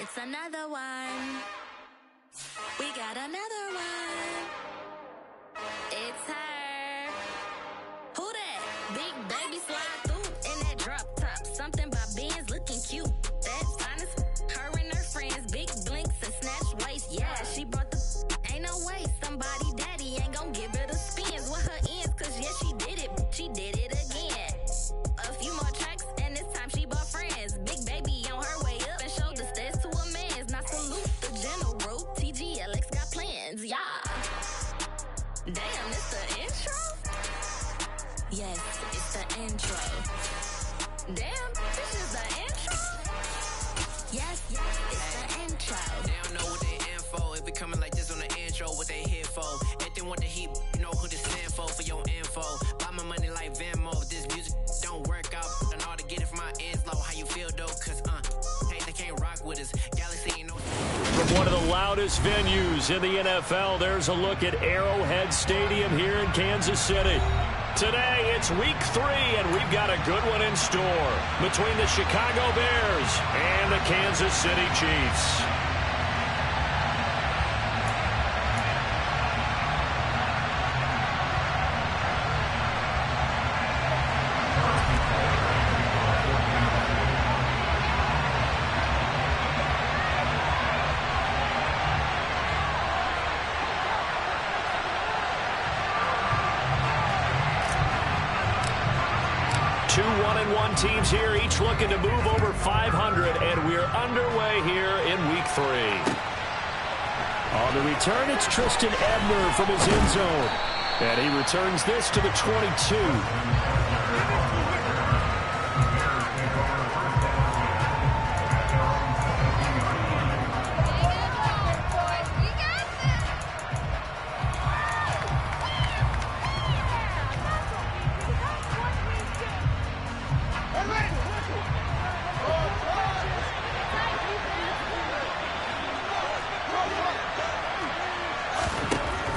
It's another one. We got another one. It's her. Who that? Big baby slide through in that drop top. Something by Benz looking cute. That's honest. Her and her friends, big blinks and snatch waist. Yeah, she brought the ain't no way. Somebody daddy ain't gon' give her the spins with her ends. Cause yeah, she did it. She did it again. A few more tracks and this time she bought friends. Big baby on her way up and showed the stairs to a man's. Now salute the general. TGLX got plans, yeah. Damn, it's the intro? Yes, it's the intro. Damn, this is the intro? Yes, it's the intro. They don't know what they info. If we coming like this on the intro, what they here for? If they want the heat, you know who to stand for your info. Buy my money like Venmo. If this music don't work out, I know how to get it from my ends low. How you feel though? Cause hey, they can't rock with us. Galaxy ain't no. From one of the loudest venues in the NFL, there's a look at Arrowhead Stadium here in Kansas City. Today, it's week 3, and we've got a good one in store between the Chicago Bears and the Kansas City Chiefs. Two 1-1 teams here, each looking to move over 500, and we're underway here in week 3. On the return, it's Tristan Ebner from his end zone, and he returns this to the 22.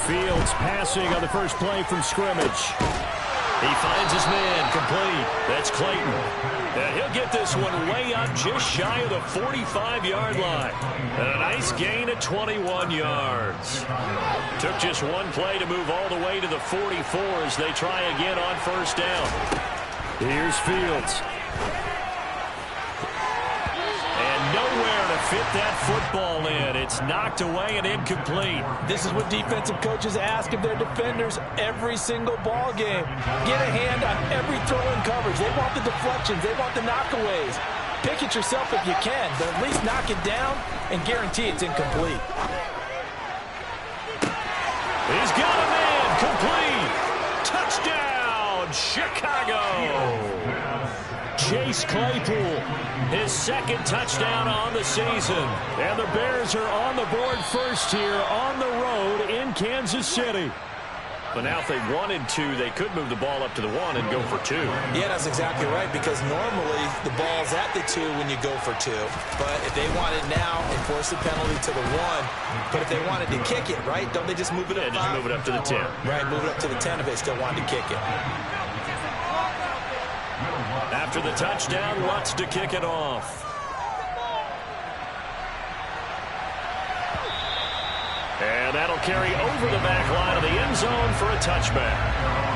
Fields passing on the first play from scrimmage. He finds his man, complete. That's Clayton. And he'll get this one way up just shy of the 45-yard line. And a nice gain of 21 yards. Took just one play to move all the way to the 44 as they try again on first down. Here's Fields. Nowhere to fit that football in. It's knocked away and incomplete. This is what defensive coaches ask of their defenders every single ball game. Get a hand on every throw in coverage. They want the deflections. They want the knockaways. Pick it yourself if you can, but at least knock it down and guarantee it's incomplete. He's got a man, complete. Touchdown, Chicago. Chase Claypool, his second touchdown on the season. And the Bears are on the board first here on the road in Kansas City. But now if they wanted to, they could move the ball up to the 1 and go for 2. Yeah, that's exactly right, because normally the ball's at the 2 when you go for 2. But if they want it now, they force the penalty to the 1. But if they wanted to kick it, right, don't they just move it up? Yeah, just move it up to the 10. Right, move it up to the 10 if they still wanted to kick it. After the touchdown, Lutz to kick it off. And that'll carry over the back line of the end zone for a touchback.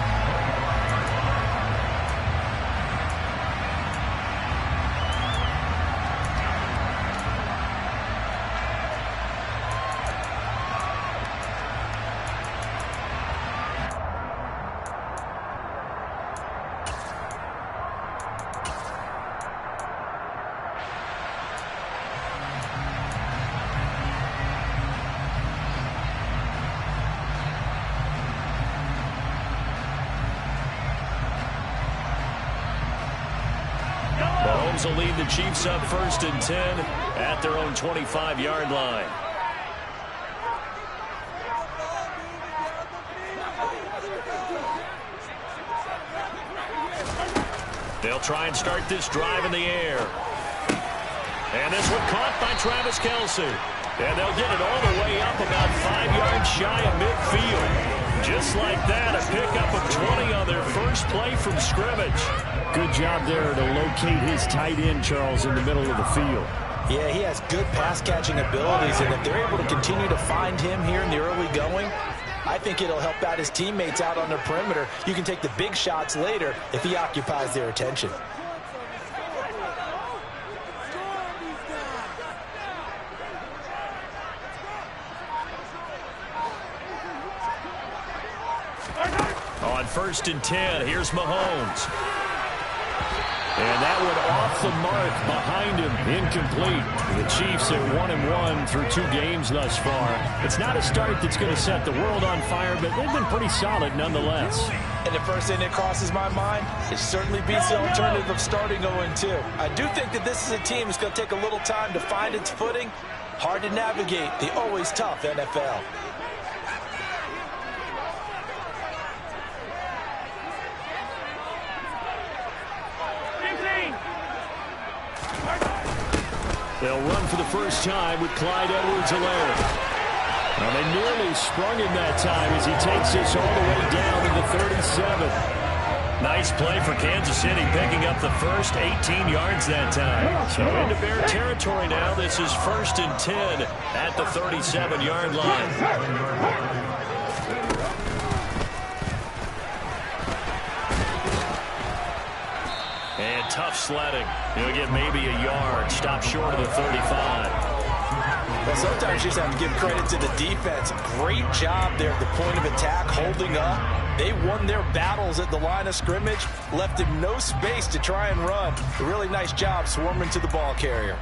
Mahomes will lead the Chiefs up 1st and 10 at their own 25-yard line. They'll try and start this drive in the air. And this one caught by Travis Kelce. And they'll get it all the way up about 5 yards shy of midfield. Just like that, a pickup of 20 on their first play from scrimmage. Good job there to locate his tight end, Charles, in the middle of the field. Yeah, he has good pass-catching abilities, and if they're able to continue to find him here in the early going, I think it'll help out his teammates out on the perimeter. You can take the big shots later if he occupies their attention. On 1st and 10, here's Mahomes. And that one off the mark behind him, incomplete. The Chiefs are 1-1 through 2 games thus far. It's not a start that's going to set the world on fire, but they've been pretty solid nonetheless. And the first thing that crosses my mind, it certainly beats the alternative of starting 0-2. I do think that this is a team that's going to take a little time to find its footing. Hard to navigate the always tough NFL. They'll run for the first time with Clyde Edwards-Helaire. Well, they nearly sprung him that time as he takes this all the way down to the 37. Nice play for Kansas City, picking up the first 18 yards that time. So into Bear territory now. This is 1st and 10 at the 37-yard line. And tough sledding. He'll get maybe a yard. Stop short of the 35. Well, sometimes you just have to give credit to the defense. Great job there at the point of attack, holding up. They won their battles at the line of scrimmage, left him no space to try and run. A really nice job swarming to the ball carrier.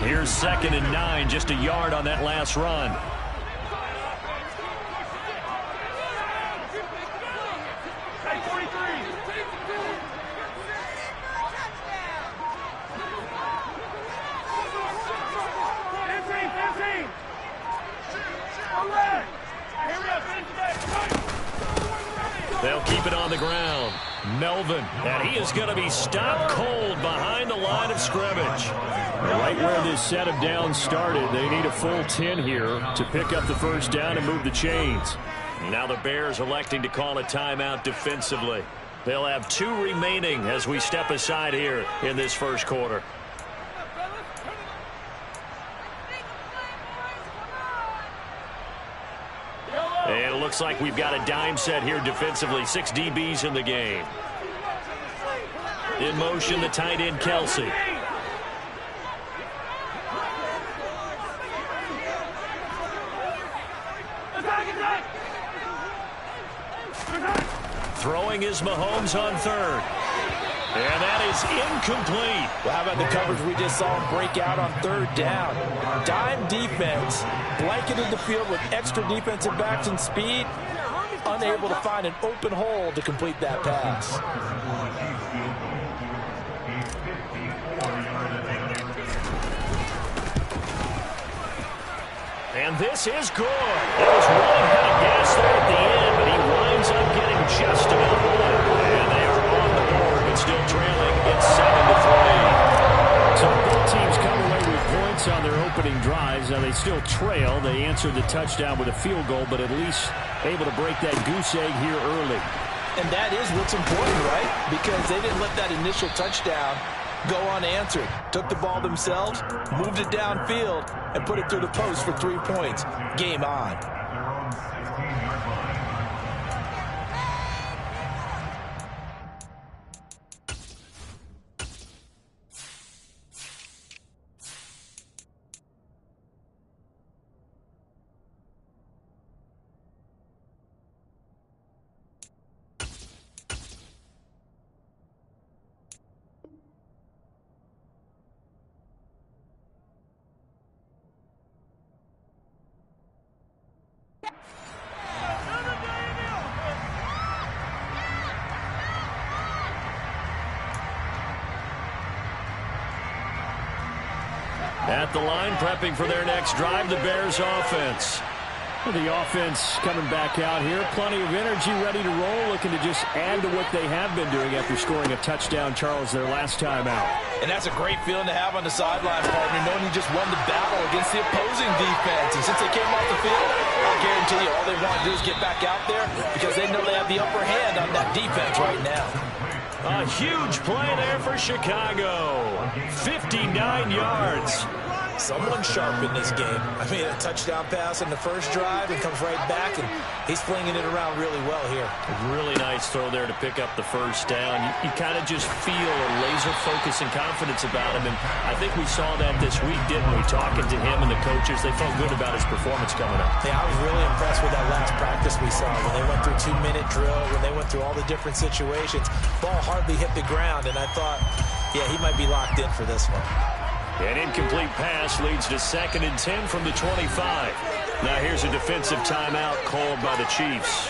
Here's 2nd and 9, just a yard on that last run. They'll keep it on the ground. Melvin, and he is going to be stopped cold behind the line of scrimmage. Right where this set of downs started, they need a full 10 here to pick up the first down and move the chains. Now the Bears electing to call a timeout defensively. They'll have 2 remaining as we step aside here in this first quarter. And it looks like we've got a dime set here defensively. 6 DBs in the game. In motion, the tight end, Kelsey. Throwing is Mahomes on 3rd. And that is incomplete. Well, how about the coverage we just saw him break out on 3rd down? Dime defense, blanketed the field with extra defensive backs and speed, unable to find an open hole to complete that pass. And this is good. It was running out of gas there at the end, but he winds up getting just about one. And they are on the board, but still trailing. It's 7-3. So both teams come away with points on their opening drives. Now they still trail. They answered the touchdown with a field goal, but at least able to break that goose egg here early. And that is what's important, right? Because they didn't let that initial touchdown go unanswered. Took the ball themselves, moved it downfield, and put it through the post for 3 points. Game on. At the line, prepping for their next drive, the Bears offense. The offense coming back out here. Plenty of energy, ready to roll, looking to just add to what they have been doing after scoring a touchdown, Charles, their last time out. And that's a great feeling to have on the sideline, partner, knowing you just won the battle against the opposing defense. And since they came off the field, I'll guarantee you all they want to do is get back out there because they know they have the upper hand on that defense right now. A huge play there for Chicago. 59 yards. Someone sharp in this game. I mean, a touchdown pass in the first drive and comes right back, and he's flinging it around really well here. A really nice throw there to pick up the first down. You kind of just feel a laser focus and confidence about him, and I think we saw that this week, didn't we? Talking to him and the coaches, they felt good about his performance coming up. Yeah, I was really impressed with that last practice we saw when they went through 2-minute drill, when they went through all the different situations. Ball hardly hit the ground, and I thought, yeah, he might be locked in for this one. An incomplete pass leads to 2nd and 10 from the 25. Now here's a defensive timeout called by the Chiefs.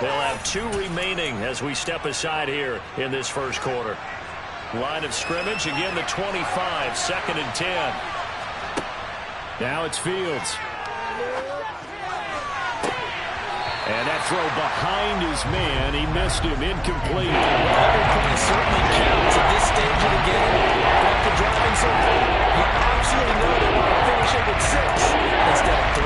They'll have 2 remaining as we step aside here in this first quarter. Line of scrimmage, again the 25, 2nd and 10. Now it's Fields. And that throw behind his man, he missed him, incomplete. Every point certainly counts at this stage of the game. After driving so far, you absolutely know they want to finish it with 6 instead of 3.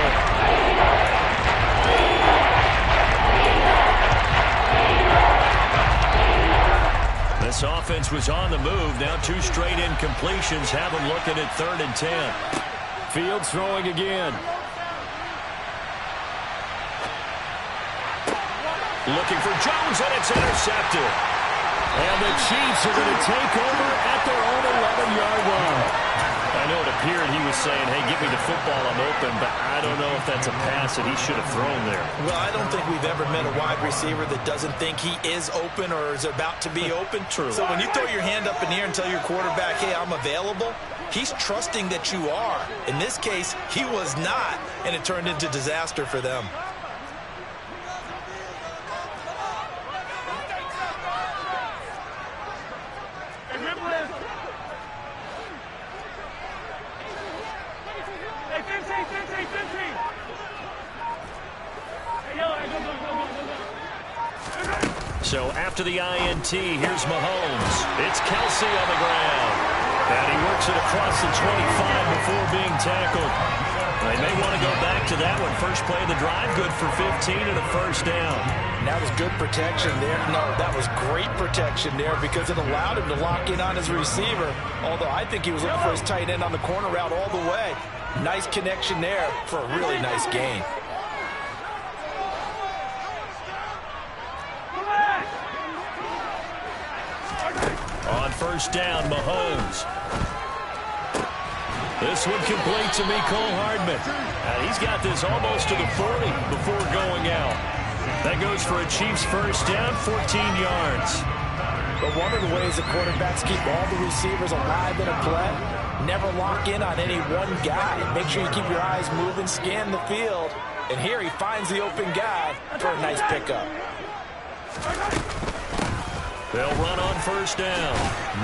This offense was on the move. Now 2 straight incompletions have them looking at 3rd and 10. Fields throwing again. Looking for Jones, and it's intercepted. And the Chiefs are going to take over at their own 11-yard line. I know it appeared he was saying, hey, give me the football, I'm open, but I don't know if that's a pass that he should have thrown there. Well, I don't think we've ever met a wide receiver that doesn't think he is open or is about to be open. True. So when you throw your hand up in the air and tell your quarterback, hey, I'm available, he's trusting that you are. In this case, he was not, and it turned into disaster for them. So after the INT, here's Mahomes. It's Kelsey on the ground. And he works it across the 25 before being tackled. They may want to go back to that one. First play of the drive, good for 15 and a first down. And that was good protection there. No, that was great protection there because it allowed him to lock in on his receiver. Although I think he was looking for his tight end on the corner route all the way. Nice connection there for a really nice gain. On first down, Mahomes. This one complete to Mecole Hardman. And he's got this almost to the 40 before going out. That goes for a Chiefs first down, 14 yards. But one of the ways the quarterbacks keep all the receivers alive in a play, never lock in on any one guy. Make sure you keep your eyes moving, scan the field. And here he finds the open guy for a nice pickup. They'll run on first down.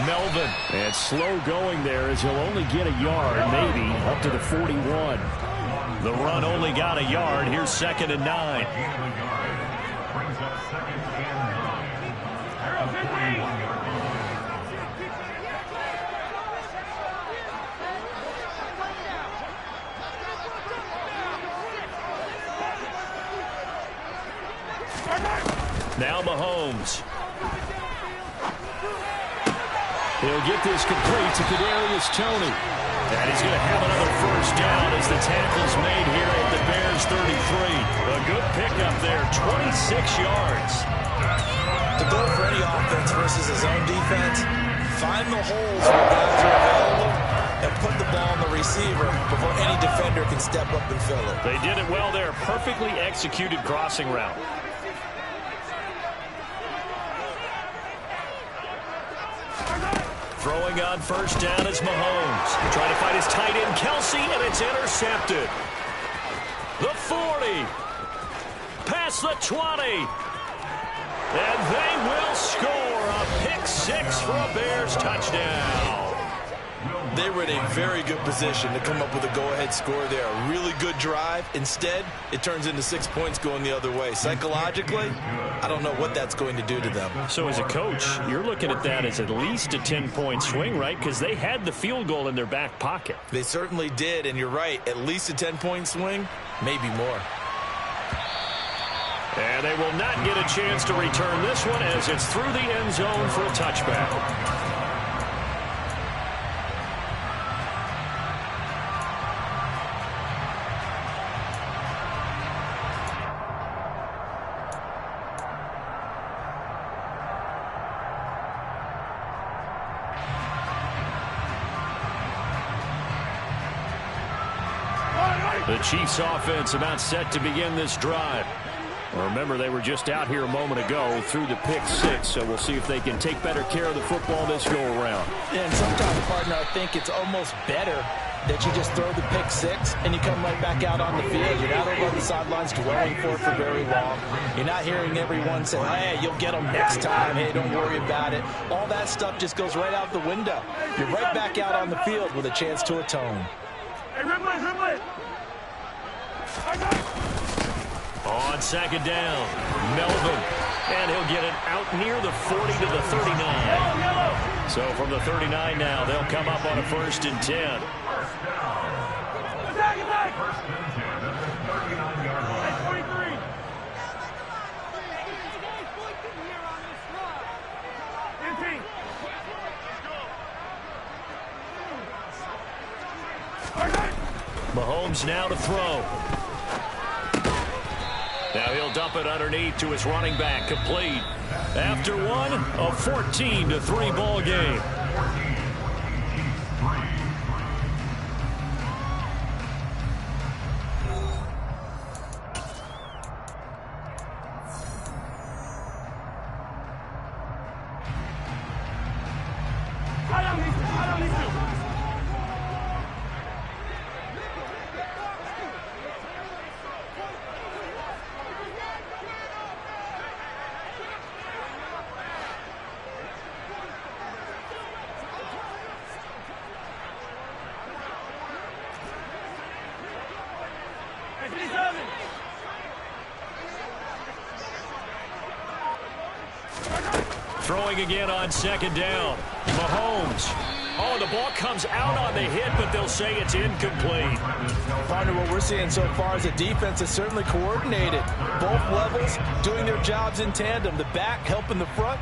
Melvin. And slow going there as he'll only get a yard, maybe, up to the 41. The run only got a yard. Here's 2nd and 9. Now Mahomes. He'll get this complete to Kadarius Toney. And he's going to have another first down as the tackle's made here at the Bears 33. A good pickup there, 26 yards. To go for any offense versus his own defense, find the holes where guys are available and put the ball on the receiver before any defender can step up and fill it. They did it well there. Perfectly executed crossing route. Throwing on first down is Mahomes. Trying to find his tight end, Kelsey, and it's intercepted. The 40. Past the 20. And they will score a pick six for a Bears touchdown. They were in a very good position to come up with a go-ahead score there. A really good drive. Instead, it turns into 6 points going the other way. Psychologically, I don't know what that's going to do to them. So as a coach, you're looking at that as at least a 10-point swing, right? Because they had the field goal in their back pocket. They certainly did, and you're right. At least a 10-point swing, maybe more. And they will not get a chance to return this one as it's through the end zone for a touchback. The Chiefs offense about set to begin this drive. Remember, they were just out here a moment ago through the pick six, so we'll see if they can take better care of the football this go-around. And sometimes, partner, I think it's almost better that you just throw the pick six and you come right back out on the field. You're not over on the sidelines dwelling for it for very long. You're not hearing everyone say, hey, you'll get them next time. Hey, don't worry about it. All that stuff just goes right out the window. You're right back out on the field with a chance to atone. Hey, Rimley! On second down, Melvin. And he'll get it out near the 40 to the 39. So from the 39 now, they'll come up on a 1st and 10. Mahomes now to throw. Now he'll dump it underneath to his running back, complete. After one, a 14-3 ball game. Throwing again on second down. Mahomes. Oh, the ball comes out on the hit, but they'll say it's incomplete. Partner, what we're seeing so far is the defense is certainly coordinated. Both levels doing their jobs in tandem. The back helping the front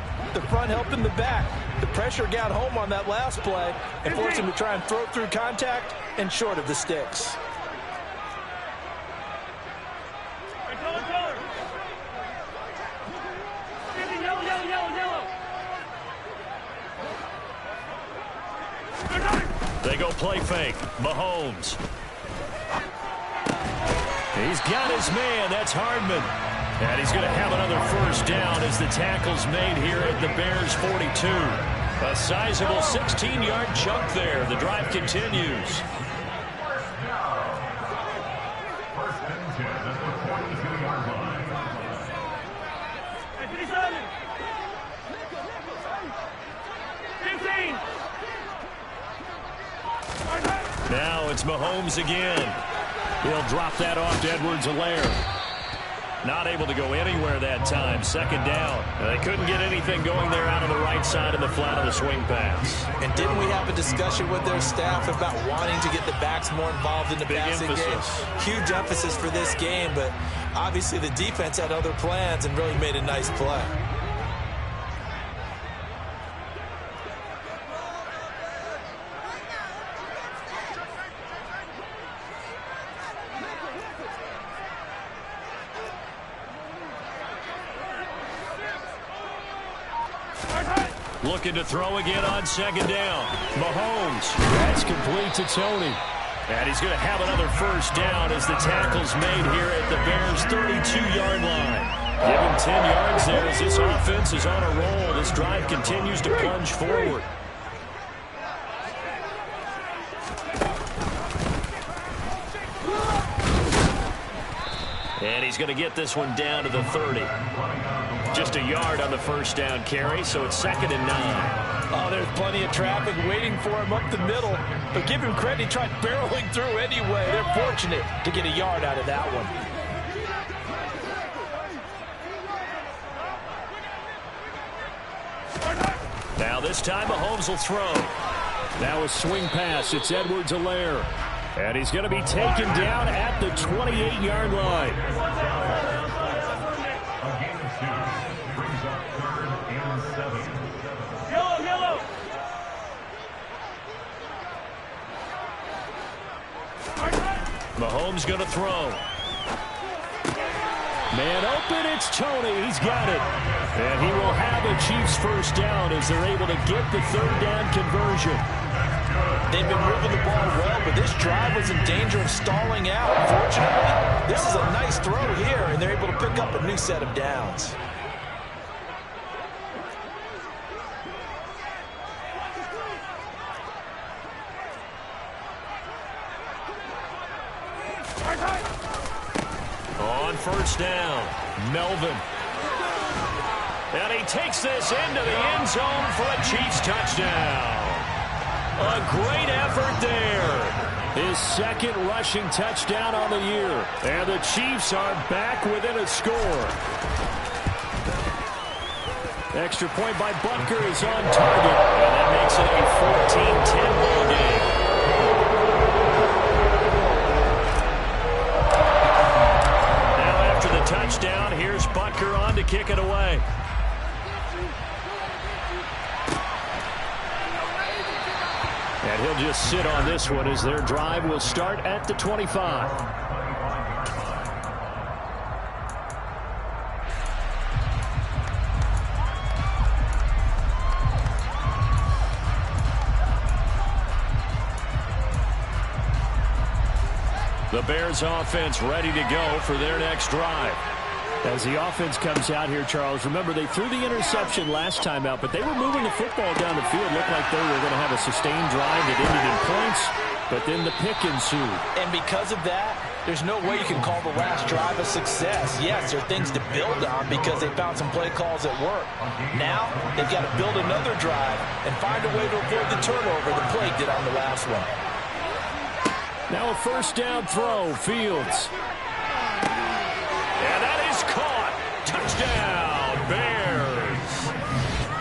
helping the back. The pressure got home on that last play and forced him to try and throw through contact and short of the sticks. They go play fake. Mahomes. He's got his man. That's Hardman. And he's going to have another 1st down as the tackle's made here at the Bears 42. A sizable 16-yard chunk there. The drive continues. Now it's Mahomes again. He'll drop that off to Edwards-Helaire. Not able to go anywhere that time. 2nd down. They couldn't get anything going there out on the right side of the flat of the swing pass. And didn't we have a discussion with their staff about wanting to get the backs more involved in the passing game? Huge emphasis for this game, but obviously the defense had other plans and really made a nice play. Looking to throw again on 2nd down. Mahomes. That's complete to Tony. And he's going to have another 1st down as the tackle's made here at the Bears' 32-yard line. Give him 10 yards there as this offense is on a roll. This drive continues to plunge forward. And he's going to get this one down to the 30. Just a yard on the 1st down carry, so it's 2nd and 9. Oh, there's plenty of traffic waiting for him up the middle. But give him credit, he tried barreling through anyway. They're fortunate to get a yard out of that one. Now this time Mahomes will throw. Now a swing pass. It's Edwards-Helaire. And he's going to be taken down at the 28-yard line. Mahomes going to throw. Man open, it's Tony. He's got it. And he will have a Chiefs first down as they're able to get the third down conversion. They've been moving the ball well, but this drive was in danger of stalling out. Fortunately, this is a nice throw here, and they're able to pick up a new set of downs. On first down, Melvin. And he takes this into the end zone for a Chiefs touchdown. A great effort there. His second rushing touchdown on the year. And the Chiefs are back within a score. Extra point by Butker is on target. And that makes it a 14-10 ball game. Touchdown. Here's Butker on to kick it away. And he'll just sit on this one as their drive will start at the 25. The Bears offense ready to go for their next drive. As the offense comes out here, Charles, remember they threw the interception last time out, but they were moving the football down the field. Looked like they were going to have a sustained drive that ended in points, but then the pick ensued. And because of that, there's no way you can call the last drive a success. Yes, there are things to build on because they found some play calls that work. Now, they've got to build another drive and find a way to avoid the turnover the Plague did on the last one. Now a first down throw, Fields. And that is caught. Touchdown, Bears.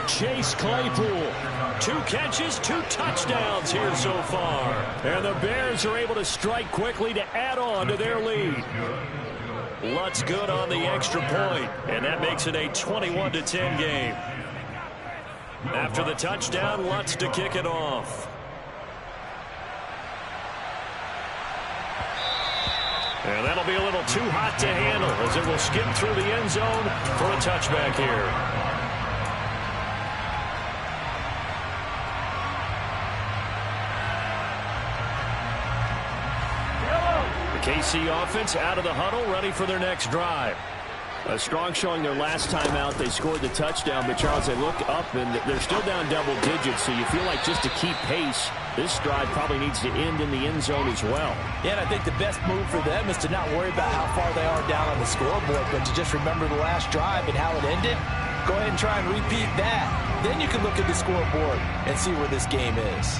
Chase Claypool. 2 catches, 2 touchdowns here so far. And the Bears are able to strike quickly to add on to their lead. Lutz good on the extra point, and that makes it a 21-10 game. After the touchdown, Lutz to kick it off. And that'll be a little too hot to handle as it will skip through the end zone for a touchback here. The KC offense out of the huddle, ready for their next drive. A strong showing their last time out. They scored the touchdown, but Charles, they look up and they're still down double digits, so you feel like just to keep pace, this drive probably needs to end in the end zone as well. Yeah, and I think the best move for them is to not worry about how far they are down on the scoreboard, but to just remember the last drive and how it ended. Go ahead and try and repeat that. Then you can look at the scoreboard and see where this game is.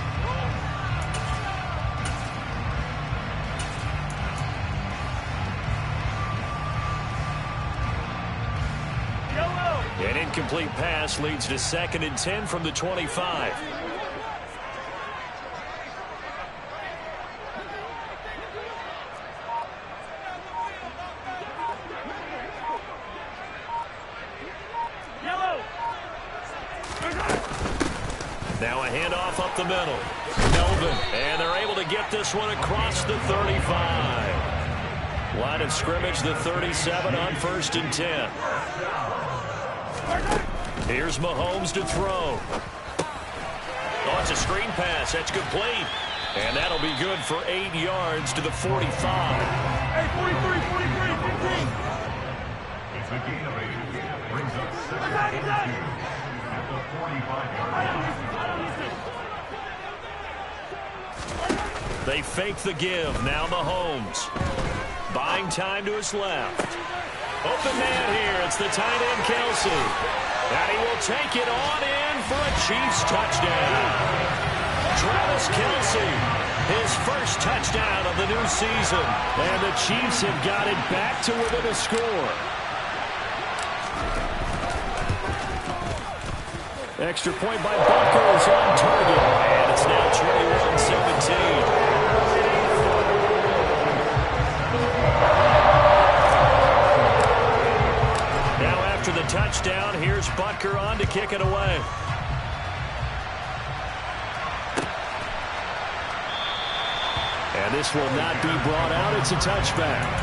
An incomplete pass leads to 2nd and 10 from the 25. Now a handoff up the middle. Melvin, and they're able to get this one across the 35. Line of scrimmage, the 37 on 1st and 10. Here's Mahomes to throw. Oh, it's a screen pass. That's complete. And that'll be good for 8 yards to the 45. Hey, 43, 15. It's a gain of 8. Brings up 7 at the 45 yard line. They fake the give. Now Mahomes. Buying time to his left. Open man here. It's the tight end, Kelsey. And he will take it on in for a Chiefs touchdown. Travis Kelsey, his first touchdown of the new season. And the Chiefs have got it back to within a score. Extra point by Butker is on target. And it's now 21-17. After the touchdown, here's Butker on to kick it away. And And this will not be brought out. It's a touchback.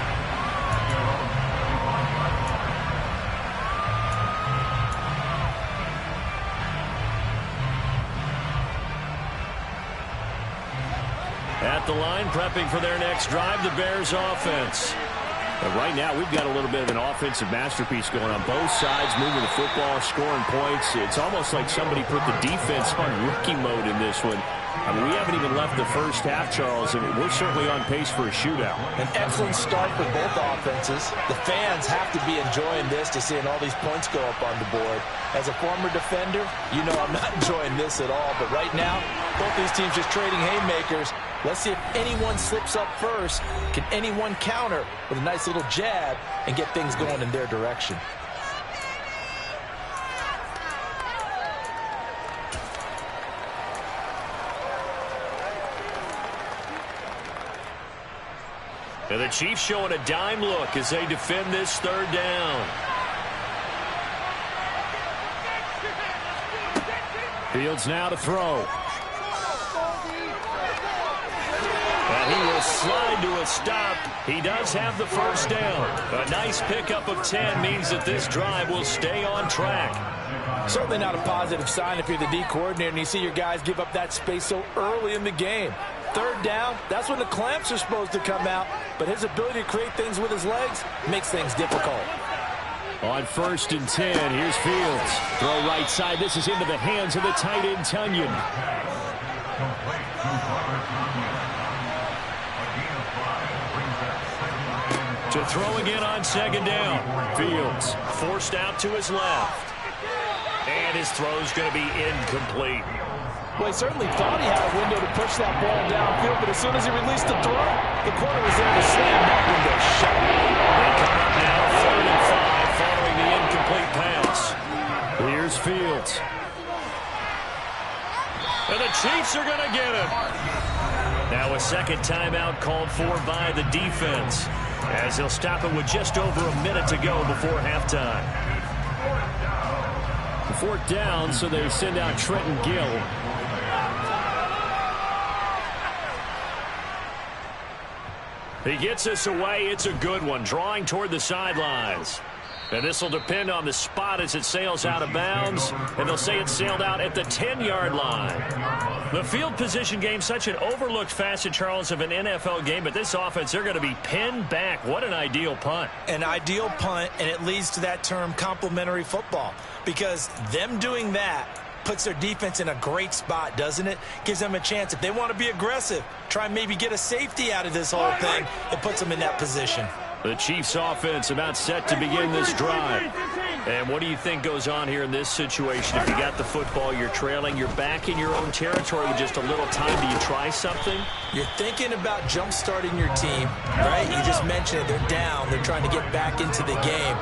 At the line, prepping for their next drive, the Bears offense. But right now, we've got a little bit of an offensive masterpiece going on both sides, moving the football, scoring points. It's almost like somebody put the defense on rookie mode in this one. I mean, we haven't even left the first half, Charles, and we're certainly on pace for a shootout. An excellent start for both offenses. The fans have to be enjoying this to seeing all these points go up on the board. As a former defender, you know I'm not enjoying this at all. But right now, both these teams just trading haymakers. Let's see if anyone slips up first. Can anyone counter with a nice little jab and get things going in their direction? And the Chiefs showing a dime look as they defend this third down. Fields now to throw. And he will slide to a stop. He does have the first down. A nice pickup of 10 means that this drive will stay on track. Certainly not a positive sign if you're the D coordinator and you see your guys give up that space so early in the game. Third down, that's when the clamps are supposed to come out, but his ability to create things with his legs makes things difficult. On 1st and 10, here's Fields. Throw right side. This is into the hands of the tight end, Tunyon. To throw again on 2nd down. Fields forced out to his left. And his throw's going to be incomplete. Well, he certainly thought he had a window to push that ball downfield, but as soon as he released the throw, the corner was there to slam that window shut. They come up now 3rd and 5 following the incomplete pass. Here's Fields. And the Chiefs are going to get him. Now a second timeout called for by the defense, as they'll stop it with just over a minute to go before halftime. 4th down, so they send out Trenton Gill. He gets us away. It's a good one, drawing toward the sidelines. And this will depend on the spot as it sails out of bounds. And they'll say it sailed out at the 10-yard line. The field position game, such an overlooked facet, Charles, of an NFL game. But this offense, they're going to be pinned back. What an ideal punt. An ideal punt, and it leads to that term complementary football. Because them doing that puts their defense in a great spot, doesn't it? Gives them a chance. If they want to be aggressive, try and maybe get a safety out of this whole thing, it puts them in that position. The Chiefs offense about set to begin this drive. And what do you think goes on here in this situation? If you got the football, you're trailing, you're back in your own territory with just a little time. Do you try something? You're thinking about jump-starting your team, right? You just mentioned it. They're down. They're trying to get back into the game.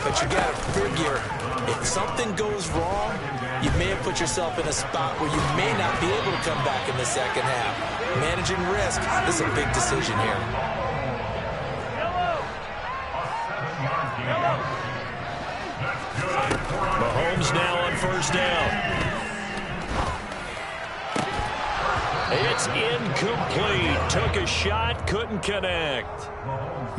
But you got to figure, if something goes wrong, you may have put yourself in a spot where you may not be able to come back in the second half. Managing risk, this is a big decision here. Mahomes now on 1st down. It's incomplete. Took a shot, couldn't connect.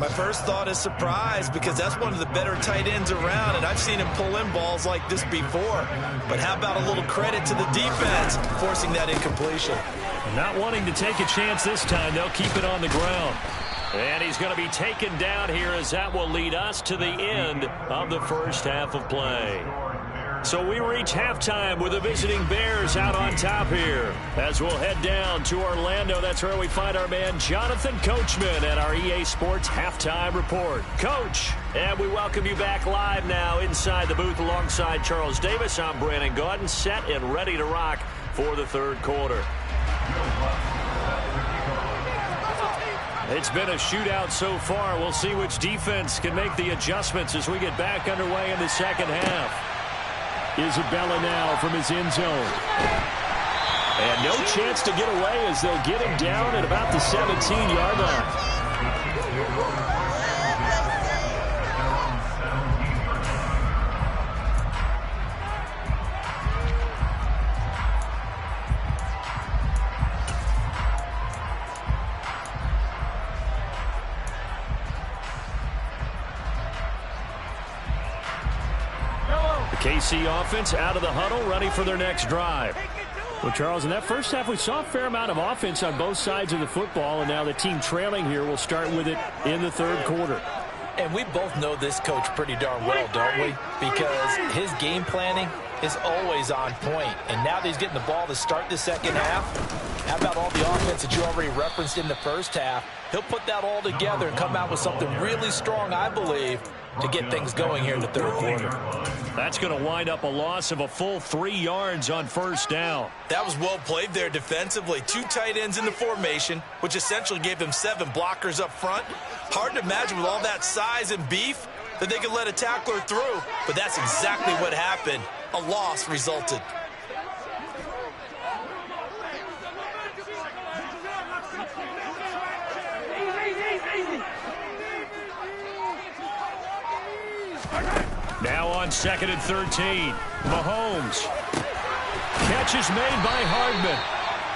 My first thought is surprise, because that's one of the better tight ends around, and I've seen him pull in balls like this before. But how about a little credit to the defense forcing that incompletion? Not wanting to take a chance this time, they'll keep it on the ground. And he's going to be taken down here, as that will lead us to the end of the first half of play. So we reach halftime with the visiting Bears out on top here. As we'll head down to Orlando, that's where we find our man Jonathan Coachman at our EA Sports Halftime Report. Coach, and we welcome you back live now inside the booth alongside Charles Davis. I'm Brandon Gaudin, set and ready to rock for the third quarter. It's been a shootout so far. We'll see which defense can make the adjustments as we get back underway in the second half. Isabella now from his end zone. And no chance to get away as they'll get him down at about the 17-yard line. KC offense out of the huddle, ready for their next drive. Well, Charles, in that first half, we saw a fair amount of offense on both sides of the football, and now the team trailing here will start with it in the third quarter. And we both know this coach pretty darn well, don't we? Because his game planning is always on point. And now that he's getting the ball to start the second half, how about all the offense that you already referenced in the first half? He'll put that all together and come out with something really strong, I believe, to get things going here in the third quarter. That's going to wind up a loss of a full 3 yards on first down. That was well played there defensively. 2 tight ends in the formation, which essentially gave them 7 blockers up front. Hard to imagine with all that size and beef that they could let a tackler through, but that's exactly what happened. A loss resulted. Now on 2nd and 13. Mahomes. Catch is made by Hardman.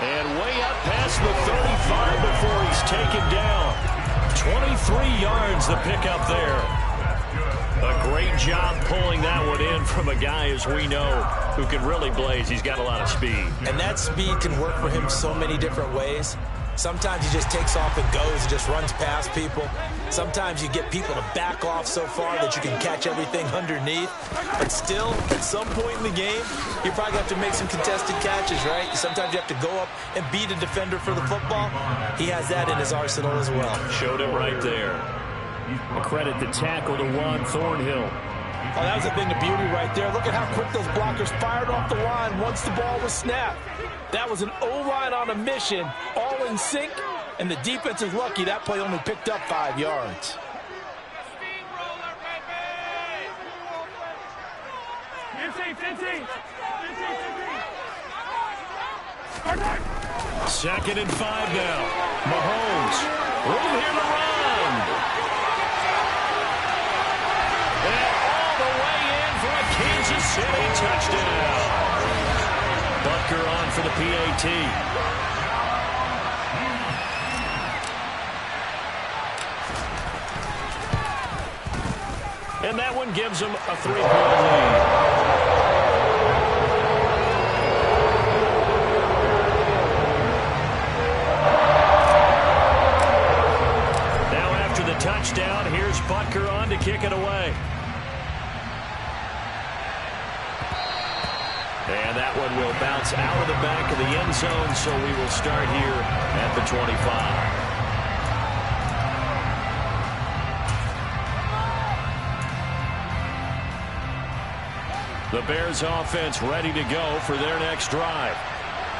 And way up past the 35 before he's taken down. 23 yards the pickup there. A great job pulling that one in from a guy, as we know, who can really blaze. He's got a lot of speed. And that speed can work for him so many different ways. Sometimes he just takes off and goes and just runs past people. Sometimes you get people to back off so far that you can catch everything underneath. But still, at some point in the game, you probably have to make some contested catches, right? Sometimes you have to go up and beat a defender for the football. He has that in his arsenal as well. Showed it right there. A credit the tackle to Juan Thornhill. Oh, that was a thing of beauty right there. Look at how quick those blockers fired off the line once the ball was snapped. That was an O-line on a mission, all in sync, and the defense is lucky that play only picked up 5 yards. Second and 5 now. Mahomes. Room here to run. And all the way in for a Kansas City touchdown. Butker on for the PAT. And that one gives them a 3-point lead. Touchdown. Here's Butker on to kick it away. And that one will bounce out of the back of the end zone, so we will start here at the 25. The Bears offense ready to go for their next drive.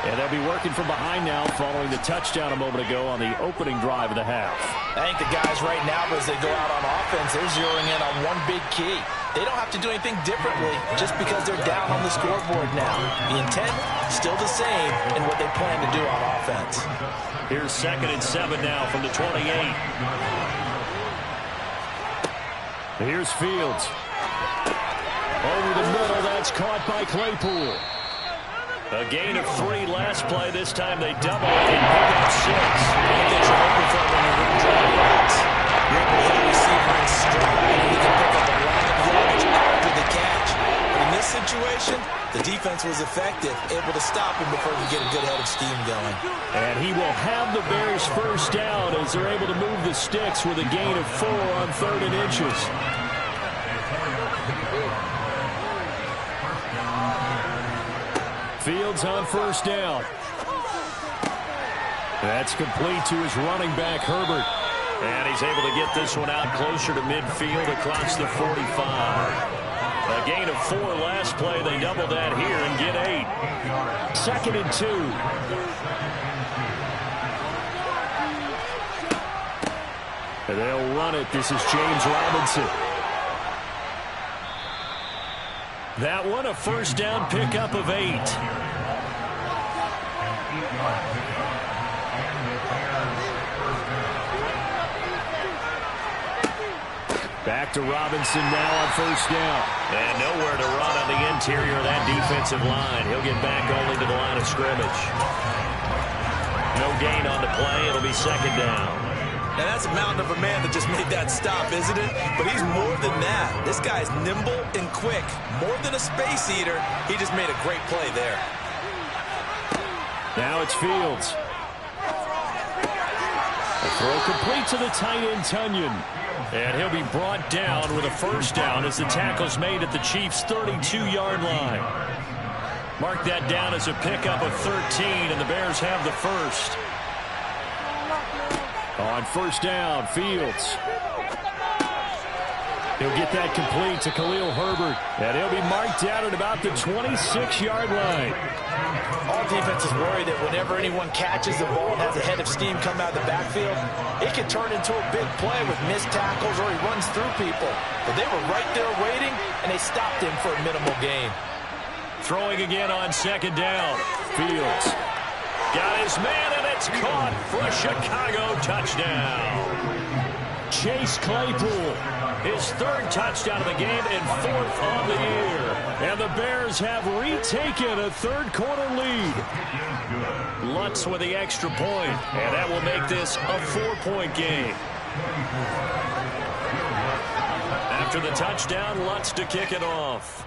And they'll be working from behind now following the touchdown a moment ago on the opening drive of the half. I think the guys right now, as they go out on offense, they're zeroing in on one big key. They don't have to do anything differently just because they're down on the scoreboard now. The intent, still the same in what they plan to do on offense. Here's 2nd and 7 now from the 28. Here's Fields. Over the middle, that's caught by Claypool. A gain of 3 last play. This time they double it and pick up 6. That's what you're hoping for when you run drive routes. You're able to hit a receiver in stride, and you can pick up a lot of yardage after the catch. But in this situation, the defense was effective, able to stop him before he could get a good head of steam going. And he will have the Bears first down as they're able to move the sticks with a gain of 4 on 3rd and inches. Fields on first down. That's complete to his running back, Herbert. And he's able to get this one out closer to midfield across the 45. A gain of 4 last play. They double that here and get 8. 2nd and 2. And they'll run it. This is James Robinson. That one, a first down pickup of 8. Back to Robinson now on first down. And nowhere to run on the interior of that defensive line. He'll get back only to the line of scrimmage. No gain on the play. It'll be 2nd down. Now, that's a mountain of a man that just made that stop, isn't it? But he's more than that. This guy's nimble and quick. More than a space eater, he just made a great play there. Now it's Fields. A throw complete to the tight end, Tunyon. And he'll be brought down with a first down as the tackle's made at the Chiefs' 32-yard line. Mark that down as a pickup of 13, and the Bears have the first. On first down, Fields. He'll get that complete to Khalil Herbert, and he'll be marked down at about the 26-yard line. All defenses worry that whenever anyone catches the ball and has a head of steam come out of the backfield, it can turn into a big play with missed tackles or he runs through people. But they were right there waiting, and they stopped him for a minimal gain. Throwing again on second down. Fields got his man, and it's caught for a Chicago touchdown. Chase Claypool, his third touchdown of the game and fourth on the year. And the Bears have retaken a third-quarter lead. Lutz with the extra point, and that will make this a 4-point game. After the touchdown, Lutz to kick it off.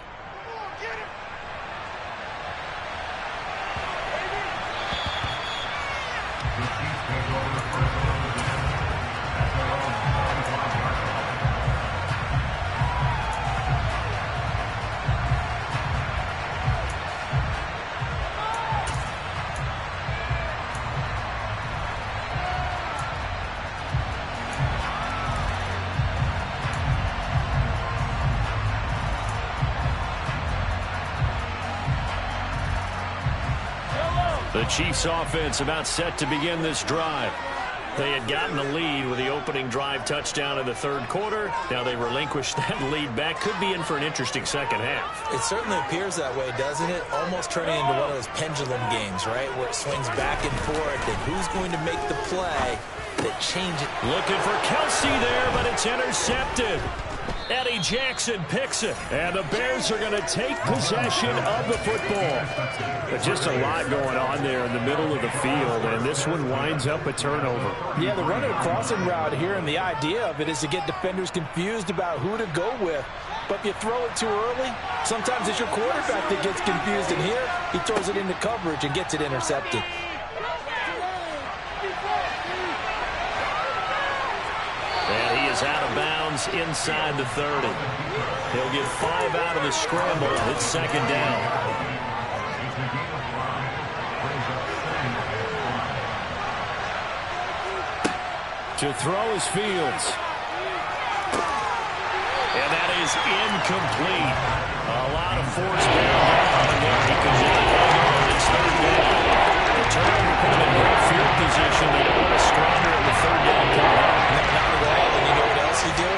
The Chiefs offense about set to begin this drive. They had gotten the lead with the opening drive touchdown in the third quarter. Now they relinquished that lead back. Could be in for an interesting second half. It certainly appears that way, doesn't it? Almost turning into one of those pendulum games, right? Where it swings back and forth. And who's going to make the play that changes it? Looking for Kelsey there, but it's intercepted. Eddie Jackson picks it, and the Bears are going to take possession of the football. But just a lot going on there in the middle of the field, and this one winds up a turnover. Yeah, the running crossing route here, and the idea of it is to get defenders confused about who to go with. But if you throw it too early, sometimes it's your quarterback that gets confused, and here he throws it into coverage and gets it intercepted. And he is out of bounds inside the 30. He'll get 5 out of the scramble. It's second down. To throw is Fields. And that is incomplete. A lot of force down there. He could not hang on. It's third down. The turnover put him in great field position. They don't want to squander it with third down coming up. Not at all. And you know what else you do?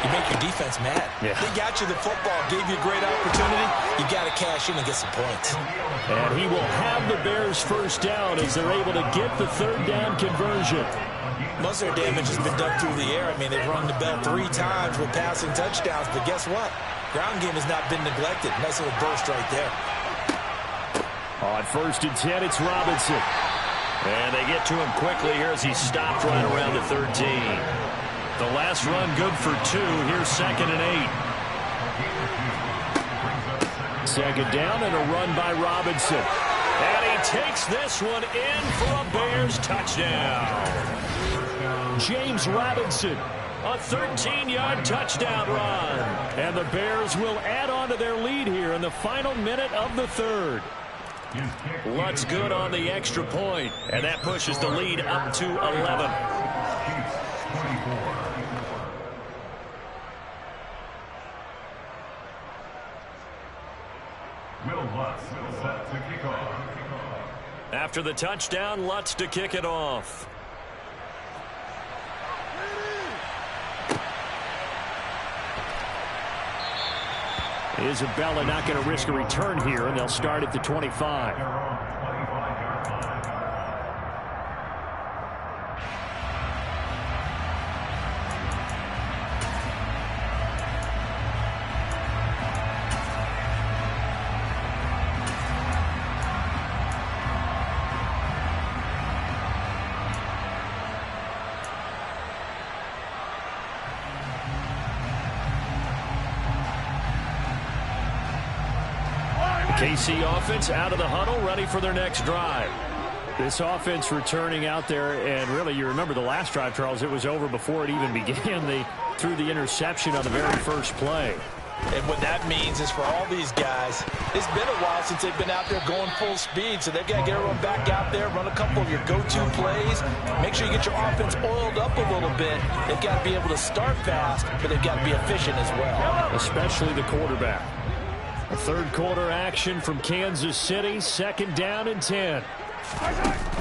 You make your defense mad. Yeah. They got you the football, gave you a great opportunity. You got to cash in and get some points. And he will have the Bears first down as they're able to get the third down conversion. Most of their damage has been done through the air. I mean, they've rung the bell 3 times with passing touchdowns. But guess what? Ground game has not been neglected. Nice little burst right there. On first and 10, it's Robinson. And they get to him quickly here as he stopped right around the 13. The last run good for 2. Here's second and 8. Second down and a run by Robinson. And he takes this one in for a Bears touchdown. James Robinson, a 13-yard touchdown run. And the Bears will add on to their lead here in the final minute of the third. Lutz good on the extra point, and that pushes the lead up to 11. Will Lutz set to kick off. After the touchdown, Lutz to kick it off. Isabella not going to risk a return here, and they'll start at the 25. KC offense out of the huddle, ready for their next drive. This offense returning out there, and really, you remember the last drive, Charles, it was over before it even began. They threw the interception on the very first play. And what that means is for all these guys, it's been a while since they've been out there going full speed, so they've got to get everyone back out there, run a couple of your go-to plays, make sure you get your offense oiled up a little bit. They've got to be able to start fast, but they've got to be efficient as well. Especially the quarterback. A third quarter action from Kansas City, 2nd down and 10.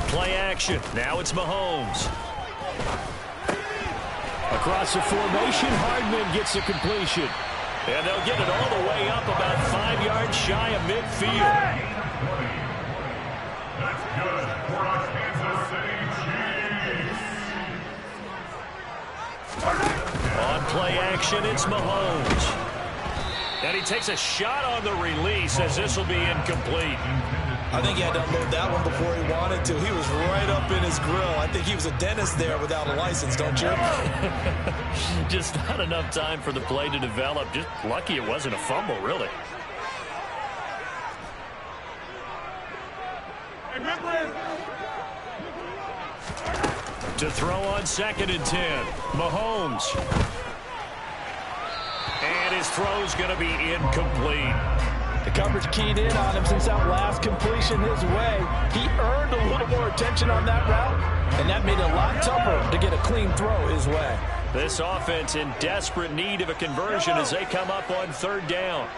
Play action. Now it's Mahomes. Across the formation, Hardman gets a completion. And they'll get it all the way up about 5 yards shy of midfield. That's good for our Kansas City Chiefs. On play action, it's Mahomes. And he takes a shot on the release as this will be incomplete. I think he had to unload that one before he wanted to. He was right up in his grill. I think he was a dentist there without a license, don't you? Just not enough time for the play to develop. Just lucky it wasn't a fumble, really. To throw on 2nd and 10. Mahomes. And his throw's going to be incomplete. The coverage keyed in on him since that last completion his way. He earned a little more attention on that route, and that made it a lot tougher to get a clean throw his way. This offense in desperate need of a conversion as they come up on 3rd down.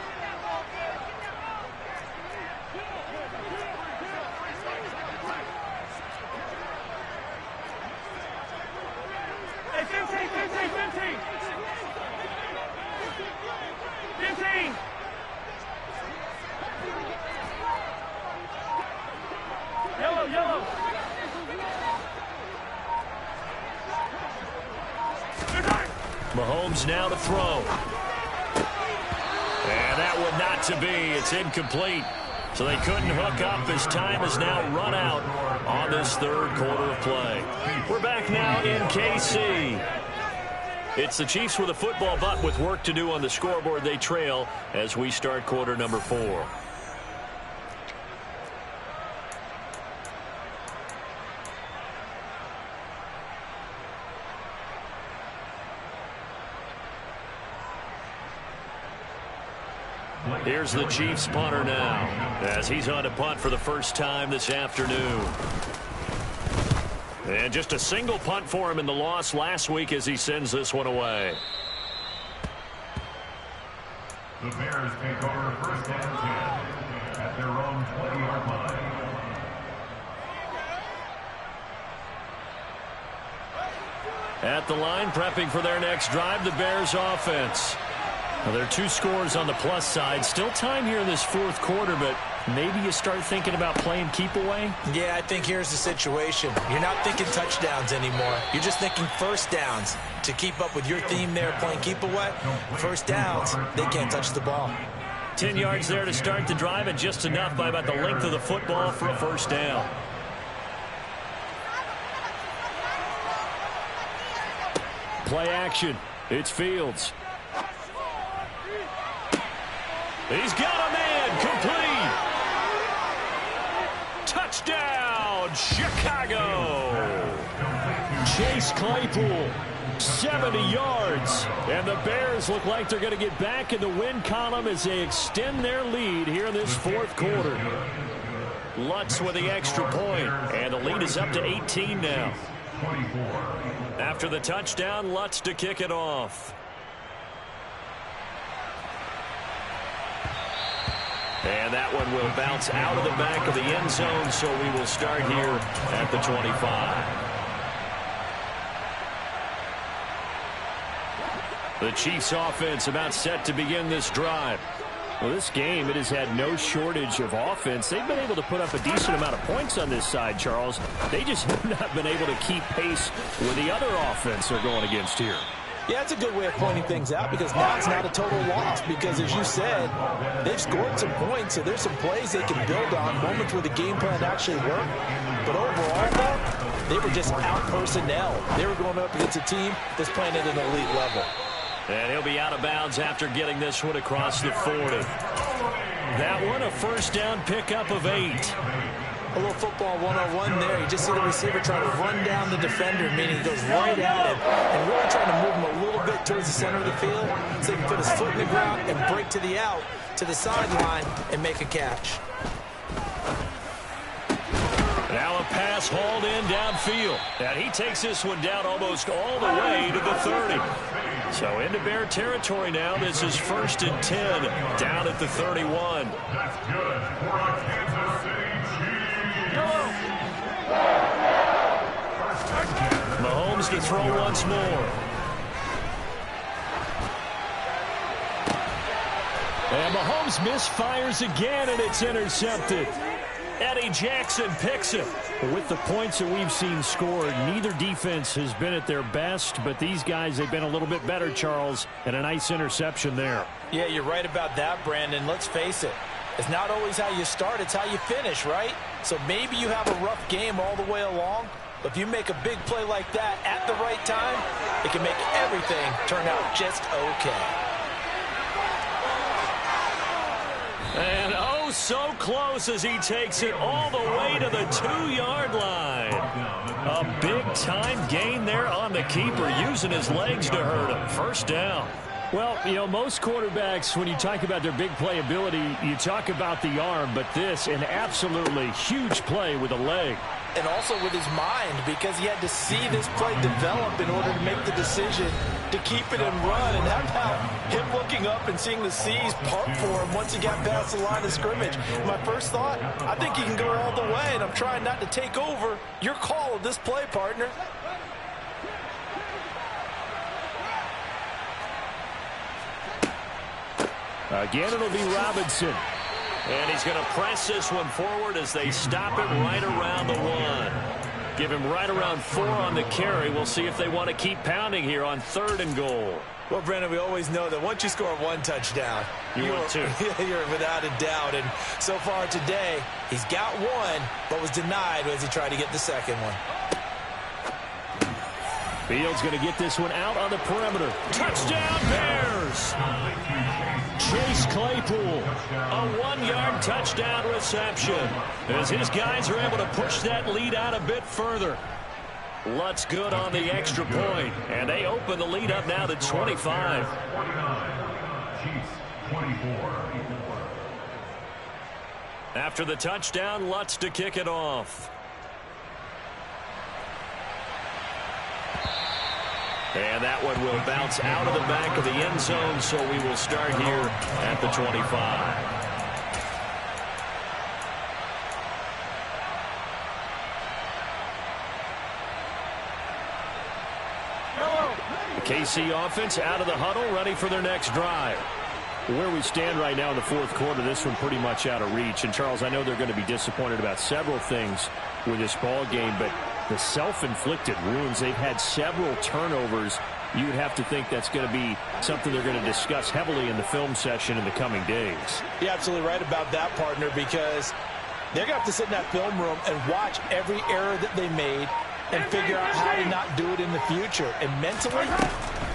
Mahomes now to throw. And that one not to be. It's incomplete. So they couldn't hook up as time has now run out on this 3rd quarter of play. We're back now in KC. It's the Chiefs with a football, but with work to do on the scoreboard. They trail as we start quarter number 4. Here's the Chiefs punter now as he's on to punt for the first time this afternoon. And just a single punt for him in the loss last week as he sends this one away. The Bears take over 1st and 10 at their own 20-yard line. At the line, prepping for their next drive, the Bears offense. Well, there are 2 scores on the plus side. Still time here in this 4th quarter, but maybe you start thinking about playing keep away? Yeah, I think here's the situation. You're not thinking touchdowns anymore. You're just thinking 1st downs. To keep up with your theme there, playing keep away, 1st downs, they can't touch the ball. 10 yards there to start the drive, and just enough by about the length of the football for a 1st down. Play action. It's Fields. He's got a man complete. Touchdown, Chicago. Chase Claypool, 70 yards. And the Bears look like they're going to get back in the win column as they extend their lead here in this 4th quarter. Lutz with the extra point, and the lead is up to 18 now. After the touchdown, Lutz to kick it off. And that one will bounce out of the back of the end zone, so we will start here at the 25. The Chiefs offense about set to begin this drive. Well, this game, it has had no shortage of offense. They've been able to put up a decent amount of points on this side, Charles. They just have not been able to keep pace with the other offense they're going against here. Yeah, it's a good way of pointing things out because now it's not a total loss because, as you said, they've scored some points, so there's some plays they can build on, moments where the game plan actually worked. But overall, though, they were just out personnel. They were going up against a team that's playing at an elite level. And he'll be out of bounds after getting this one across the 40. that one, a first down pickup of 8. A little football 101 there. You just see the receiver trying to run down the defender, meaning he goes right at him and really trying to move him a little bit towards the center of the field so he can put his foot in the ground and break to the out, to the sideline, and make a catch. Now a pass hauled in downfield. And he takes this one down almost all the way to the 30. So into Bear territory now. This is 1st and 10 down at the 31. That's good for a Kansas City Chiefs. Mahomes to throw once more. And Mahomes misfires again, and it's intercepted. Eddie Jackson picks it. With the points that we've seen scored, neither defense has been at their best, but these guys, they've been a little bit better, Charles, and a nice interception there. Yeah, you're right about that, Brandon. Let's face it. It's not always how you start, it's how you finish, right? So maybe you have a rough game all the way along, but if you make a big play like that at the right time, it can make everything turn out just okay. And oh, so close as he takes it all the way to the 2-yard line. A big-time gain there on the keeper, using his legs to hurt him. First down. Well, you know, most quarterbacks, when you talk about their big play ability, you talk about the arm, but this, an absolutely huge play with a leg. And also with his mind, because he had to see this play develop in order to make the decision to keep it and run. And how about him looking up and seeing the seas part for him once he got past the line of scrimmage? My first thought, I think he can go all the way, and I'm trying not to take over your call of this play, partner. Again, it'll be Robinson. And he's going to press this one forward as they stop it right around the 1. Give him right around 4 on the carry. We'll see if they want to keep pounding here on 3rd and goal. Well, Brandon, we always know that once you score 1 touchdown, you're without a doubt. And so far today, he's got 1, but was denied as he tried to get the second one. Fields going to get this one out on the perimeter. Touchdown, Bears! Chase Claypool, a 1-yard touchdown reception as his guys are able to push that lead out a bit further. Lutz good on the extra point, and they open the lead up now to 25. 49, Chiefs 24. After the touchdown, Lutz to kick it off. And that one will bounce out of the back of the end zone, so we will start here at the 25. The KC offense out of the huddle, ready for their next drive. Where we stand right now in the 4th quarter, this one pretty much out of reach. And, Charles, I know they're going to be disappointed about several things with this ball game, but the self-inflicted wounds, they've had several turnovers. You would have to think that's going to be something they're going to discuss heavily in the film session in the coming days. You're absolutely right about that, partner, because they're going to have to sit in that film room and watch every error that they made and figure out how to not do it in the future. And mentally,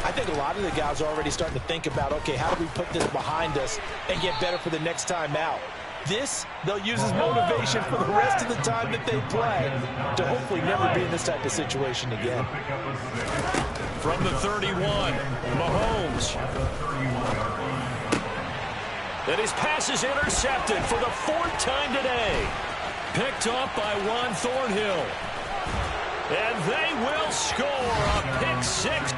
I think a lot of the guys are already starting to think about, okay, how do we put this behind us and get better for the next time out? This, they'll use as motivation for the rest of the time that they play to hopefully never be in this type of situation again. From the 31, Mahomes. Then his pass is intercepted for the 4th time today. Picked off by Juan Thornhill. And they will score a pick 6.